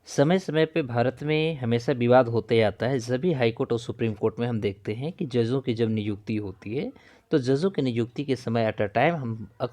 समय समय पे भारत में हमेशा विवाद होते आता है। सभी हाई कोर्ट और सुप्रीम कोर्ट में हम देखते हैं कि जजों की जब नियुक्ति होती है तो जजों की नियुक्ति के समय एट अ टाइम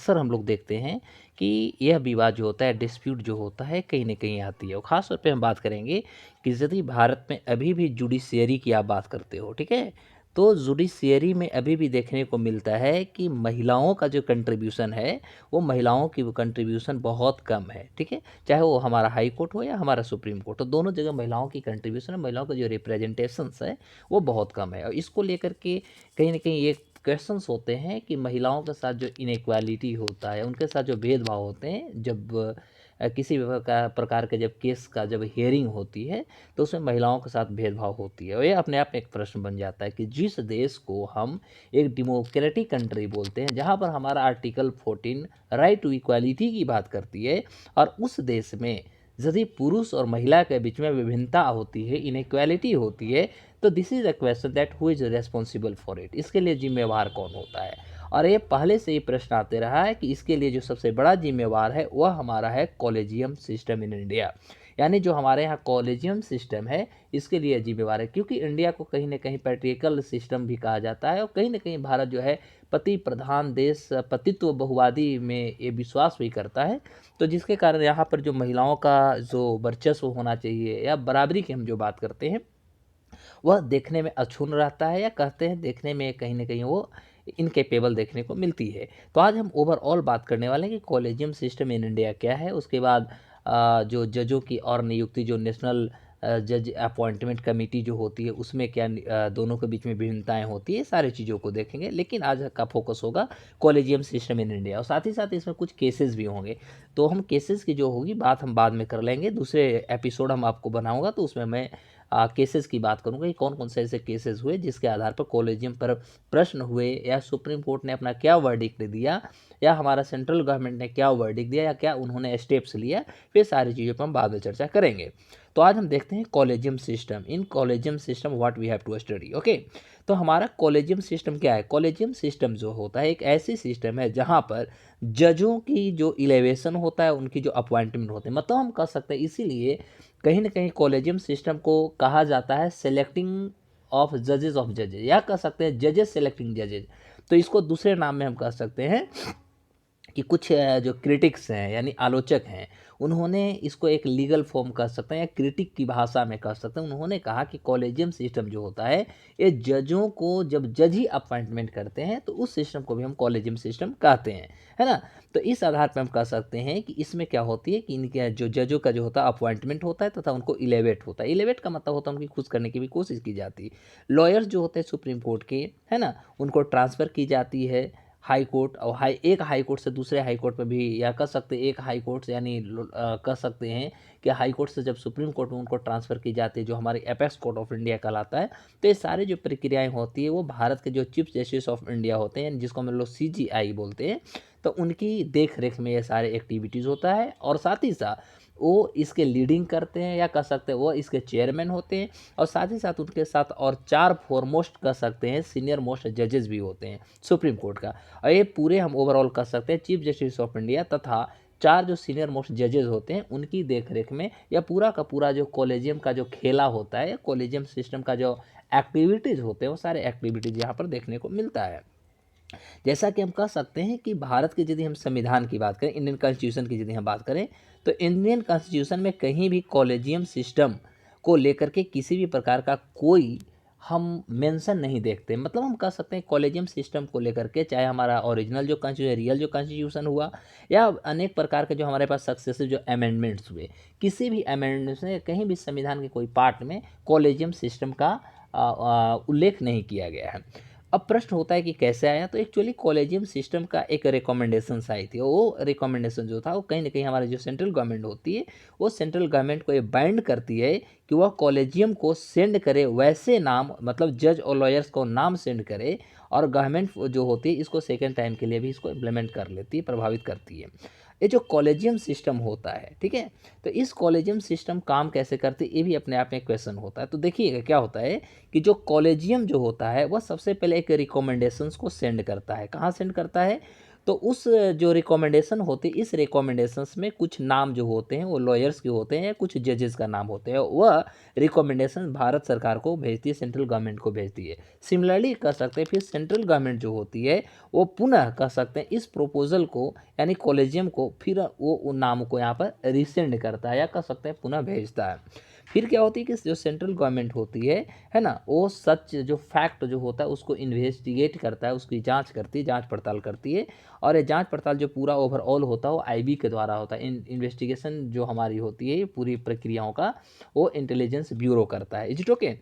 हम लोग देखते हैं कि यह विवाद जो होता है, डिस्प्यूट जो होता है, कहीं ना कहीं आती है। और ख़ास तौर पे हम बात करेंगे कि यदि भारत में अभी भी जुडिशियरी की आप बात करते हो, ठीक है, तो जुडिशियरी में अभी भी देखने को मिलता है कि महिलाओं का जो कंट्रीब्यूशन है, वो महिलाओं की वो कंट्रीब्यूशन बहुत कम है, ठीक है। चाहे वो हमारा हाई कोर्ट हो या हमारा सुप्रीम कोर्ट हो, दोनों जगह महिलाओं की कंट्रीब्यूशन है, महिलाओं का जो रिप्रेजेंटेशंस है वो बहुत कम है। और इसको लेकर के कहीं ना कहीं ये क्वेश्चंस होते हैं कि महिलाओं के साथ जो इनइक्वालिटी होता है, उनके साथ जो भेदभाव होते हैं, जब किसी भी प्रकार के जब केस का जब हियरिंग होती है तो उसमें महिलाओं के साथ भेदभाव होती है। और ये अपने आप में एक प्रश्न बन जाता है कि जिस देश को हम एक डेमोक्रेटिक कंट्री बोलते हैं, जहाँ पर हमारा आर्टिकल 14 राइट टू इक्वालिटी की बात करती है, और उस देश में यदि पुरुष और महिला के बीच में विभिन्नता होती है, इनइक्वालिटी होती है, तो this is a question that who is responsible for it, इसके लिए जिम्मेवार कौन होता है। और ये पहले से ही प्रश्न आते रहा है कि इसके लिए जो सबसे बड़ा जिम्मेवार है वह हमारा है कॉलेजियम सिस्टम इन इंडिया। यानी जो हमारे यहाँ कॉलेजियम सिस्टम है, इसके लिए जिम्मेवार है, क्योंकि इंडिया को कहीं ना कहीं पैट्रिकल सिस्टम भी कहा जाता है। और कहीं ना कहीं भारत जो है पति प्रधान देश, पतित्व बहुवादी में ये विश्वास भी करता है। तो जिसके कारण यहाँ पर जो महिलाओं का जो वर्चस्व होना चाहिए या बराबरी की हम जो बात करते हैं, वह देखने में अक्षुण्ण रहता है, या कहते हैं देखने में कहीं ना कहीं वो इनकेपेबल देखने को मिलती है। तो आज हम ओवरऑल बात करने वाले हैं कि कॉलेजियम सिस्टम इन इंडिया क्या है। उसके बाद जो जजों की और नियुक्ति, जो नेशनल जज अपॉइंटमेंट कमेटी जो होती है, उसमें क्या दोनों के बीच में भिन्नताएं होती है, सारी चीज़ों को देखेंगे। लेकिन आज का फोकस होगा कॉलेजियम सिस्टम इन इंडिया, और साथ ही साथ इसमें कुछ केसेस भी होंगे। तो हम केसेस की जो होगी बात हम बाद में कर लेंगे, दूसरे एपिसोड हम आपको बनाऊंगा तो उसमें मैं केसेस की बात करूंगा कि कौन कौन से ऐसे केसेस हुए जिसके आधार पर कॉलेजियम पर प्रश्न हुए, या सुप्रीम कोर्ट ने अपना क्या वर्डिक्ट दिया, या हमारा सेंट्रल गवर्नमेंट ने क्या वर्डिक्ट दिया, या क्या उन्होंने स्टेप्स लिया। फिर सारी चीज़ों पर हम बाद में चर्चा करेंगे। तो आज हम देखते हैं collegium system. In collegium system what we have to study, okay. तो हमारा कॉलेजियम सिस्टम क्या है? कॉलेजियम सिस्टम जो होता है एक ऐसी सिस्टम है जहाँ पर जजों की जो इलेवेशन होता है, उनकी जो अपॉइंटमेंट होते हैं, मतलब हम कह सकते हैं, इसीलिए कहीं ना कहीं कॉलेजियम सिस्टम को कहा जाता है सेलेक्टिंग ऑफ जजेस, या कह सकते हैं जजेस सेलेक्टिंग जजेस। तो इसको दूसरे नाम में हम कह सकते हैं कि कुछ जो क्रिटिक्स हैं यानी आलोचक हैं, उन्होंने इसको एक लीगल फॉर्म कह सकते हैं या क्रिटिक की भाषा में कह सकते हैं। उन्होंने कहा कि कॉलेजियम सिस्टम जो होता है, ये जजों को जब जज ही अपॉइंटमेंट करते हैं तो उस सिस्टम को भी हम कॉलेजियम सिस्टम कहते हैं, है ना। तो इस आधार पर हम कह सकते हैं कि इसमें क्या होती है कि इनके जो जजों का जो होता है अपॉइंटमेंट होता है, तथा उनको इलेवेट होता है। इलेवेट का मतलब होता है उनकी खुश करने की भी कोशिश की जाती है। लॉयर्स जो होते हैं सुप्रीम कोर्ट के, है ना, उनको ट्रांसफ़र की जाती है हाई कोर्ट, और एक हाई कोर्ट से दूसरे हाई कोर्ट में भी, या कह सकते हैं एक हाई कोर्ट से, यानी कह सकते हैं कि हाई कोर्ट से जब सुप्रीम कोर्ट में उनको ट्रांसफ़र की जाती है, जो हमारी एपेक्स कोर्ट ऑफ इंडिया कहलाता है। तो ये सारी जो प्रक्रियाएं होती है वो भारत के जो चीफ जस्टिस ऑफ इंडिया होते हैं, जिसको हम लोग CJI बोलते हैं, तो उनकी देख रेख में ये सारे एक्टिविटीज़ होता है। और साथ ही साथ वो इसके लीडिंग करते हैं, या कह सकते हैं वो इसके चेयरमैन होते हैं। और साथ ही साथ उनके साथ और 4 फोरमोस्ट कह सकते हैं सीनियर मोस्ट जजेस भी होते हैं सुप्रीम कोर्ट का। और ये पूरे हम ओवरऑल कर सकते हैं चीफ जस्टिस ऑफ इंडिया तथा 4 जो सीनियर मोस्ट जजेस होते हैं उनकी देखरेख में यह पूरा का पूरा जो कॉलेजियम का जो खेला होता है, कॉलेजियम सिस्टम का जो एक्टिविटीज़ होते हैं, वो सारे एक्टिविटीज़ यहाँ पर देखने को मिलता है। जैसा कि हम कह सकते हैं कि भारत के यदि हम संविधान की बात करें, इंडियन कॉन्स्टिट्यूशन की यदि हम बात करें, तो इंडियन कॉन्स्टिट्यूशन में कहीं भी कॉलेजियम सिस्टम को लेकर के किसी भी प्रकार का कोई हम मेंशन नहीं देखते। मतलब हम कह सकते हैं कॉलेजियम सिस्टम को लेकर के, चाहे हमारा ओरिजिनल जो कॉन्स्टिट्यूशन, रियल जो कॉन्स्टिट्यूशन हुआ, या अनेक प्रकार के जो हमारे पास सक्सेसिव जो अमेंडमेंट्स हुए, किसी भी अमेंडमेंट्स में कहीं भी संविधान के कोई पार्ट में कॉलेजियम सिस्टम का उल्लेख नहीं किया गया है। अब प्रश्न होता है कि कैसे आया? तो एक्चुअली कॉलेजियम सिस्टम का एक रिकमेंडेशन आई थी। वो रिकमेंडेशन जो था वो कहीं ना कहीं हमारी जो सेंट्रल गवर्नमेंट होती है, वो सेंट्रल गवर्नमेंट को ये बाइंड करती है कि वह कॉलेजियम को सेंड करे वैसे नाम, मतलब जज और लॉयर्स को नाम सेंड करे, और गवर्नमेंट जो होती है इसको सेकेंड टाइम के लिए भी इसको इम्प्लीमेंट कर लेती है, प्रभावित करती है। ये जो कॉलेजियम सिस्टम होता है, ठीक है, तो इस कॉलेजियम सिस्टम काम कैसे करती है, ये भी अपने आप में क्वेश्चन होता है। तो देखिएगा क्या होता है कि जो कॉलेजियम जो होता है वह सबसे पहले एक रिकमेंडेशंस को सेंड करता है। कहाँ सेंड करता है? तो उस जो रिकमेंडेशन होती है, इस रिकमेंडेशंस में कुछ नाम जो होते हैं वो लॉयर्स के होते हैं या कुछ जजेस का नाम होते हैं, वह रिकमेंडेशन भारत सरकार को भेजती है, सेंट्रल गवर्नमेंट को भेजती है। सिमिलरली कह सकते हैं फिर सेंट्रल गवर्नमेंट जो होती है वो पुनः कह सकते हैं इस प्रपोजल को यानी कॉलेजियम को फिर वो उन नामों को यहाँ पर रिसेंड करता है या कह सकते हैं पुनः भेजता है। फिर क्या होती है कि जो सेंट्रल गवर्नमेंट होती है ना, वो सच जो फैक्ट जो होता है उसको इन्वेस्टिगेट करता है, उसकी जांच करती है, जांच पड़ताल करती है। और ये जांच पड़ताल जो पूरा ओवरऑल होता है वो आईबी के द्वारा होता है। इन्वेस्टिगेशन जो हमारी होती है पूरी प्रक्रियाओं का वो इंटेलिजेंस ब्यूरो करता है। Is it okay?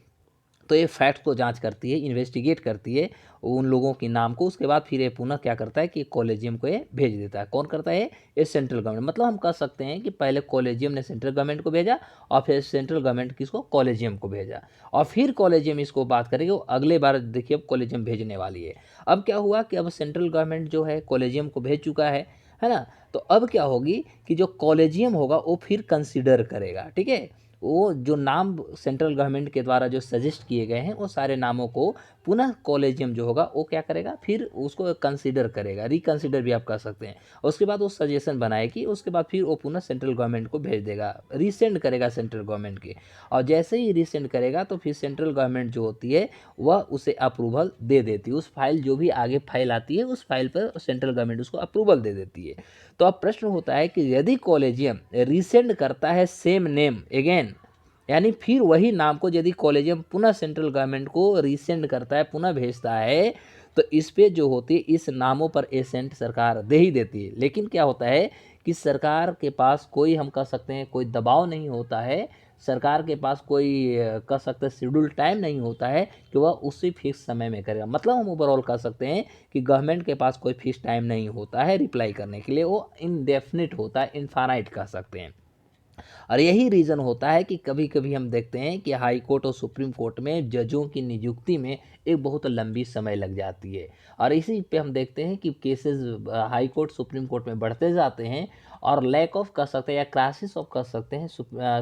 तो ये फैक्ट को जांच करती है, इन्वेस्टिगेट करती है उन लोगों के नाम को। उसके बाद फिर ये पुनः क्या करता है कि कॉलेजियम को ये भेज देता है। कौन करता है? ये सेंट्रल गवर्नमेंट। मतलब हम कह सकते हैं कि पहले कॉलेजियम ने सेंट्रल गवर्नमेंट को भेजा और फिर सेंट्रल गवर्नमेंट किसको? कॉलेजियम को भेजा। और फिर कॉलेजियम इसको बात करेगी, वो अगले बार देखिए अब कॉलेजियम भेजने वाली है। अब क्या हुआ कि अब सेंट्रल गवर्नमेंट जो है कॉलेजियम को भेज चुका है ना। तो अब क्या होगी कि जो कॉलेजियम होगा वो फिर कंसिडर करेगा, ठीक है। वो जो नाम सेंट्रल गवर्नमेंट के द्वारा जो सजेस्ट किए गए हैं वो सारे नामों को पुनः कॉलेजियम जो होगा वो क्या करेगा? फिर उसको कंसीडर करेगा, रिकंसीडर भी आप कह सकते हैं। उसके बाद वो सजेशन बनाएगी, उसके बाद फिर वो पुनः सेंट्रल गवर्नमेंट को भेज देगा, रिसेंड करेगा सेंट्रल गवर्नमेंट के। और जैसे ही रिसेंड करेगा तो फिर सेंट्रल गवर्नमेंट जो होती है वह उसे अप्रूवल दे देती है। उस फाइल जो भी आगे फाइल आती है उस फाइल पर सेंट्रल गवर्नमेंट उसको अप्रूवल दे देती है। तो अब प्रश्न होता है कि यदि कॉलेजियम रिसेंड करता है सेम नेम अगेन, यानी फिर वही नाम को यदि कॉलेजियम पुनः सेंट्रल गवर्नमेंट को रिसेंड करता है, पुनः भेजता है, तो इस पे जो होती है इस नामों पर एसेंट सरकार दे ही देती है। लेकिन क्या होता है कि सरकार के पास कोई, हम कह सकते हैं कोई दबाव नहीं होता है, सरकार के पास कोई कह सकते हैं शेड्यूल टाइम नहीं होता है कि वह उसी फिक्स समय में करेगा। मतलब हम ओवरऑल कह सकते हैं कि गवर्नमेंट के पास कोई फिक्स टाइम नहीं होता है रिप्लाई करने के लिए, वो इनडेफिनिट होता है, इनफाइनाइट कह सकते हैं। और यही रीज़न होता है कि कभी कभी हम देखते हैं कि हाई कोर्ट और सुप्रीम कोर्ट में जजों की नियुक्ति में एक बहुत लंबी समय लग जाती है। और इसी पे हम देखते हैं कि cases high court supreme court में बढ़ते जाते हैं और लैक ऑफ कर सकते हैं या क्राइसिस ऑफ कर सकते हैं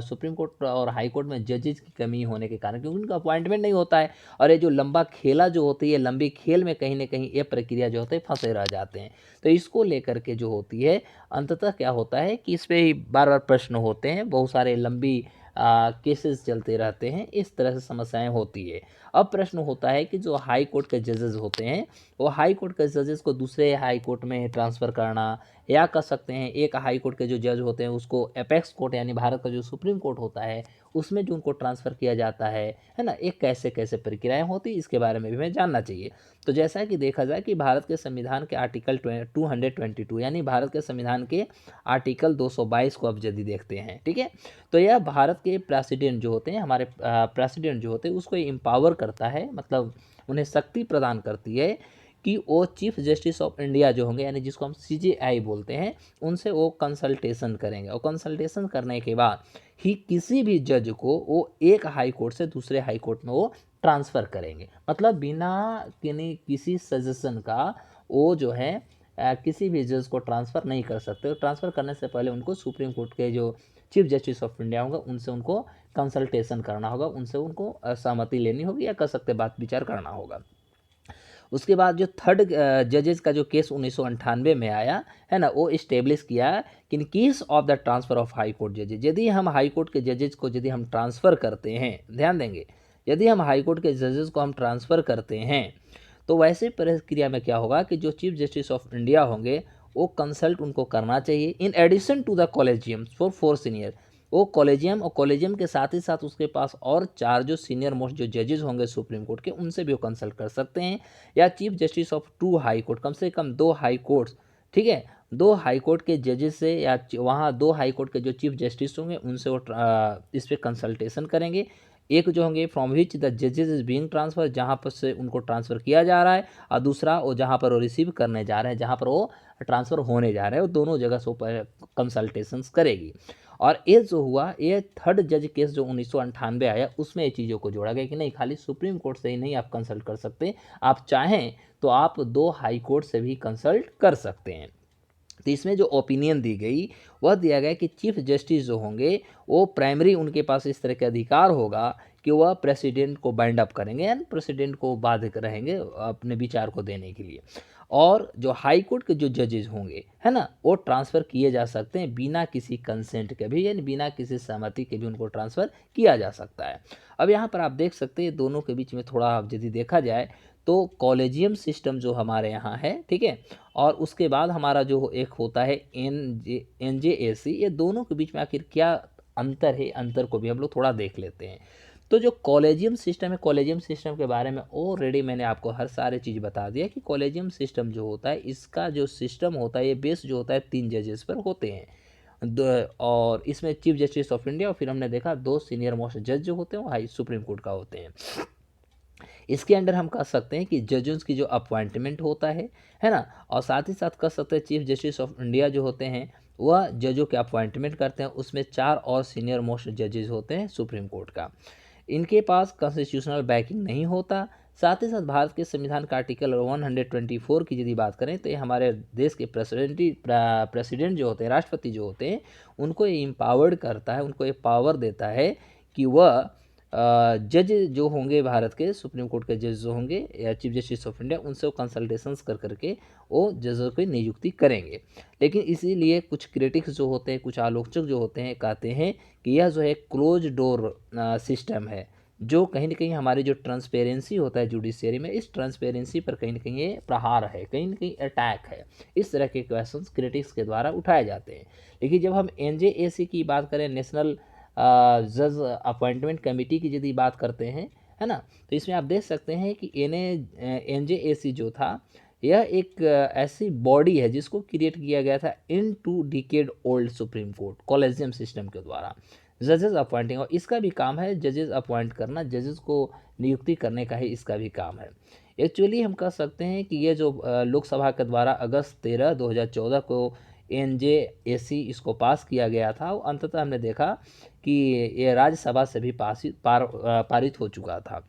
सुप्रीम कोर्ट और हाई कोर्ट में जजेस की कमी होने के कारण, क्योंकि उनका अपॉइंटमेंट नहीं होता है। और ये जो लंबा खेला जो होती है, लंबी खेल में कहीं ना कहीं ये प्रक्रिया जो होती है फंसे रह जाते हैं। तो इसको लेकर के जो होती है अंततः क्या होता है कि इस पे ही बार बार प्रश्न होते हैं, बहुत सारे लंबी केसेस चलते रहते हैं, इस तरह से समस्याएं होती है। अब प्रश्न होता है कि जो हाई कोर्ट के जजेस होते हैं वो हाई कोर्ट के जजेस को दूसरे हाई कोर्ट में ट्रांसफ़र करना, या कह सकते हैं एक हाई कोर्ट के जो जज होते हैं उसको एपेक्स कोर्ट यानी भारत का जो सुप्रीम कोर्ट होता है उसमें जो उनको ट्रांसफ़र किया जाता है ना। एक कैसे कैसे प्रक्रियाएं होती है इसके बारे में भी हमें जानना चाहिए। तो जैसा कि देखा जाए कि भारत के संविधान के आर्टिकल 222 यानी भारत के संविधान के आर्टिकल 222 को अब यदि देखते हैं, ठीक है, तो यह भारत के प्रेसिडेंट जो होते हैं, हमारे प्रेसिडेंट जो होते हैं उसको एम्पावर करता है, मतलब उन्हें शक्ति प्रदान करती है कि वो चीफ जस्टिस ऑफ इंडिया जो होंगे यानी जिसको हम सीजेआई बोलते हैं उनसे वो कंसल्टेशन करेंगे। और कंसल्टेशन करने के बाद ही किसी भी जज को वो एक हाई कोर्ट से दूसरे हाई कोर्ट में वो ट्रांसफ़र करेंगे। मतलब बिना किसी सजेशन का वो जो है किसी भी जज को ट्रांसफ़र नहीं कर सकते। ट्रांसफ़र करने से पहले उनको सुप्रीम कोर्ट के जो चीफ जस्टिस ऑफ इंडिया होगा उनसे उनको कंसल्टेशन करना होगा, उनसे उनको सहमति लेनी होगी या कर सकते बात विचार करना होगा। उसके बाद जो थर्ड जजेस का जो केस 1998 में आया है ना, वो इस्टेब्लिश किया कि in case of the transfer of high court जजेज, यदि हम हाई कोर्ट के जजेज को यदि हम ट्रांसफ़र करते हैं, ध्यान देंगे, यदि हम हाई कोर्ट के जजेस को हम ट्रांसफ़र करते हैं तो वैसे प्रक्रिया में क्या होगा कि जो चीफ जस्टिस ऑफ इंडिया होंगे वो कंसल्ट उनको करना चाहिए in addition to the collegium for 4 senior. वो कॉलेजियम और कॉलेजियम के साथ ही साथ उसके पास और 4 जो सीनियर मोस्ट जो जजेस होंगे सुप्रीम कोर्ट के उनसे भी वो कंसल्ट कर सकते हैं। या chief justice of 2 high court, कम से कम 2 हाई कोर्ट्स, ठीक है, 2 हाई कोर्ट के जजेस से या वहाँ 2 हाई कोर्ट के जो चीफ जस्टिस होंगे उनसे वो इस पर कंसल्टेशन करेंगे। एक जो होंगे फ्रॉम विच द जजेस इज बीइंग ट्रांसफर, जहाँ पर से उनको ट्रांसफ़र किया जा रहा है, और दूसरा वो जहाँ पर वो रिसीव करने जा रहे हैं, जहाँ पर वो ट्रांसफ़र होने जा रहे हैं, वो दोनों जगह से कंसल्टेशंस करेगी। और ये जो हुआ ये थर्ड जज केस जो 1998 आया उसमें ये चीज़ों को जोड़ा गया कि नहीं खाली सुप्रीम कोर्ट से ही नहीं आप कंसल्ट कर सकते, आप चाहें तो आप 2 हाई कोर्ट से भी कंसल्ट कर सकते हैं। तो इसमें जो ओपिनियन दी गई वह दिया गया कि चीफ जस्टिस जो होंगे वो प्राइमरी उनके पास इस तरह का अधिकार होगा कि वह प्रेसिडेंट को बाइंड अप करेंगे यानी प्रेसिडेंट को बाध्य रहेंगे अपने विचार को देने के लिए। और जो हाई कोर्ट के जो जजेस होंगे, है ना, वो ट्रांसफ़र किए जा सकते हैं बिना किसी कंसेंट के भी, यानी बिना किसी सहमति के भी उनको ट्रांसफ़र किया जा सकता है। अब यहाँ पर आप देख सकते हैं दोनों के बीच में थोड़ा यदि देखा जाए तो कॉलेजियम सिस्टम जो हमारे यहाँ है, ठीक है, और उसके बाद हमारा जो एक होता है एनजेएसी, ये दोनों के बीच में आखिर क्या अंतर है, अंतर को भी हम लोग थोड़ा देख लेते हैं। तो जो कॉलेजियम सिस्टम है, कॉलेजियम सिस्टम के बारे में ऑलरेडी मैंने आपको हर सारे चीज़ बता दिया कि कॉलेजियम सिस्टम जो होता है, इसका जो सिस्टम होता है, ये बेस जो होता है 3 जजेस पर होते हैं। और इसमें चीफ जस्टिस ऑफ इंडिया और फिर हमने देखा 2 सीनियर मोस्ट जज जो होते हैं वो हाई सुप्रीम कोर्ट का होते हैं। इसके अंडर हम कह सकते हैं कि जजेस की जो अपॉइंटमेंट होता है ना, और साथ ही साथ कह सकते हैं चीफ जस्टिस ऑफ इंडिया जो होते हैं वह जजों के अपॉइंटमेंट करते हैं। उसमें 4 और सीनियर मोस्ट जजेस होते हैं सुप्रीम कोर्ट का। इनके पास कॉन्स्टिट्यूशनल बैकिंग नहीं होता। साथ ही साथ भारत के संविधान का आर्टिकल 124 की यदि बात करें तो ये हमारे देश के प्रेसिडेंट जो होते हैं, राष्ट्रपति जो होते हैं, उनको ये एम्पावर्ड करता है, उनको ये पावर देता है कि वह जज जो होंगे भारत के, सुप्रीम कोर्ट के जज जो होंगे या चीफ जस्टिस ऑफ इंडिया, उनसे वो कंसल्टेशंस कर करके वो जजों की नियुक्ति करेंगे। लेकिन इसीलिए कुछ क्रिटिक्स जो होते हैं, कुछ आलोचक जो होते हैं, कहते हैं कि यह जो है क्लोज डोर सिस्टम है, जो कहीं ना कहीं हमारी जो ट्रांसपेरेंसी होता है जुडिशियरी में, इस ट्रांसपेरेंसी पर कहीं ना कहीं ये प्रहार है, कहीं ना कहीं अटैक है। इस तरह के क्वेश्चंस क्रिटिक्स के द्वारा उठाए जाते हैं। लेकिन जब हम एनजेएसी की बात करें, नेशनल जज अपॉइंटमेंट कमेटी की यदि बात करते हैं, है ना, तो इसमें आप देख सकते हैं कि एनजेएसी जो था, यह एक ऐसी बॉडी है जिसको क्रिएट किया गया था इन 2 decade old supreme court collegium system के द्वारा जजेस अपॉइंटिंग, और इसका भी काम है जजेस अपॉइंट करना, जजेस को नियुक्ति करने का ही इसका भी काम है। एक्चुअली हम कह सकते हैं कि ये जो लोकसभा के द्वारा अगस्त 13 2014 को एनजेएसी इसको पास किया गया था, वो अंततः हमने देखा कि ये राज्यसभा से भी पारित हो चुका था।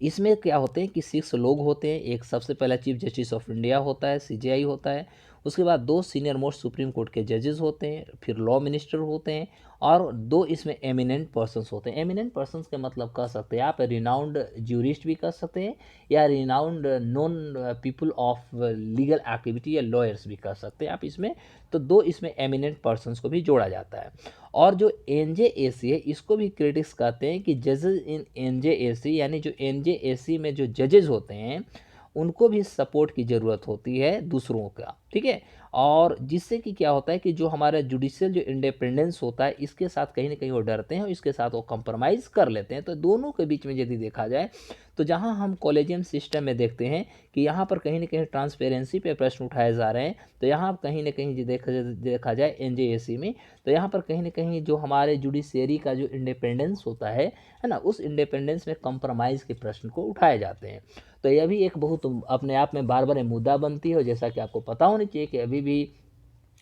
इसमें क्या होते हैं कि 6 लोग होते हैं। एक सबसे पहला चीफ जस्टिस ऑफ इंडिया होता है, सीजेआई होता है। उसके बाद 2 सीनियर मोस्ट सुप्रीम कोर्ट के जजेस होते हैं, फिर लॉ मिनिस्टर होते हैं, और 2 इसमें एमिनेंट पर्सन्स होते हैं। एमिनेंट पर्सन्स के मतलब कह सकते हैं आप रिनाउंड ज्यूरिस्ट भी कह सकते हैं, या renowned non people of legal activity या लॉयर्स भी कह सकते हैं आप इसमें। तो 2 इसमें एमिनेंट पर्सन्स को भी जोड़ा जाता है। और जो एनजेएसी है, इसको भी क्रिटिक्स कहते हैं कि जजेस इन एनजेएसी, यानी जो एनजेएसी में जो जजेस होते हैं उनको भी सपोर्ट की ज़रूरत होती है दूसरों का, ठीक है। और जिससे कि क्या होता है कि जो हमारा जुडिशियल जो इंडिपेंडेंस होता है, इसके साथ कहीं ना कहीं वो डरते हैं और इसके साथ वो कंप्रोमाइज़ कर लेते हैं। तो दोनों के बीच में यदि देखा जाए तो जहां हम कॉलेजियम सिस्टम में देखते हैं कि यहाँ पर कहीं ना कहीं ट्रांसपेरेंसी पे प्रश्न उठाए जा रहे हैं, तो यहाँ कहीं ना कहीं जो देखा जाए एनजेएसी में, तो यहाँ पर कहीं ना कहीं जो हमारे जुडिशियरी का जो इंडिपेंडेंस होता है ना, उस इंडिपेंडेंस में कंप्रोमाइज़ के प्रश्न को उठाए जाते हैं। तो यह भी एक बहुत अपने आप में बार बार मुद्दा बनती है। और जैसा कि आपको पता होना चाहिए कि अभी भी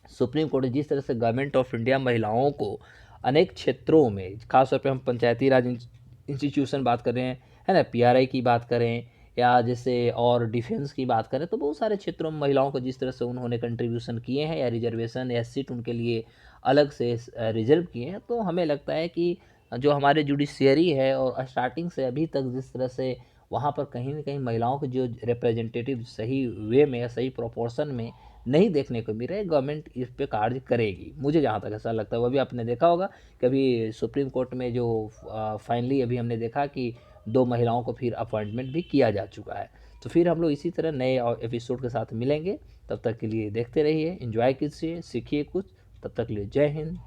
सुप्रीम कोर्ट जिस तरह से गवर्नमेंट ऑफ इंडिया महिलाओं को अनेक क्षेत्रों में, खासतौर पे हम पंचायती राज इंस्टीट्यूशन बात कर रहे हैं, है ना, पीआरआई की बात करें, या जैसे और डिफेंस की बात करें, तो बहुत सारे क्षेत्रों में महिलाओं को जिस तरह से उन्होंने कंट्रीब्यूशन किए हैं, या रिजर्वेशन या सीट उनके लिए अलग से रिजर्व किए हैं, तो हमें लगता है कि जो हमारे जुडिशियरी है, और स्टार्टिंग से अभी तक जिस तरह से वहाँ पर कहीं ना कहीं महिलाओं को जो रिप्रेजेंटेटिव सही वे में या सही प्रोपोर्शन में नहीं देखने को मिल रहा है, गवर्नमेंट इस पे कार्य करेगी, मुझे जहाँ तक ऐसा लगता है। वो भी आपने देखा होगा कि अभी सुप्रीम कोर्ट में जो फाइनली अभी हमने देखा कि 2 महिलाओं को फिर अपॉइंटमेंट भी किया जा चुका है। तो फिर हम लोग इसी तरह नए एपिसोड के साथ मिलेंगे। तब तक के लिए देखते रहिए, एंजॉय कीजिए, सीखिए कुछ। तब तक के लिए जय हिंद,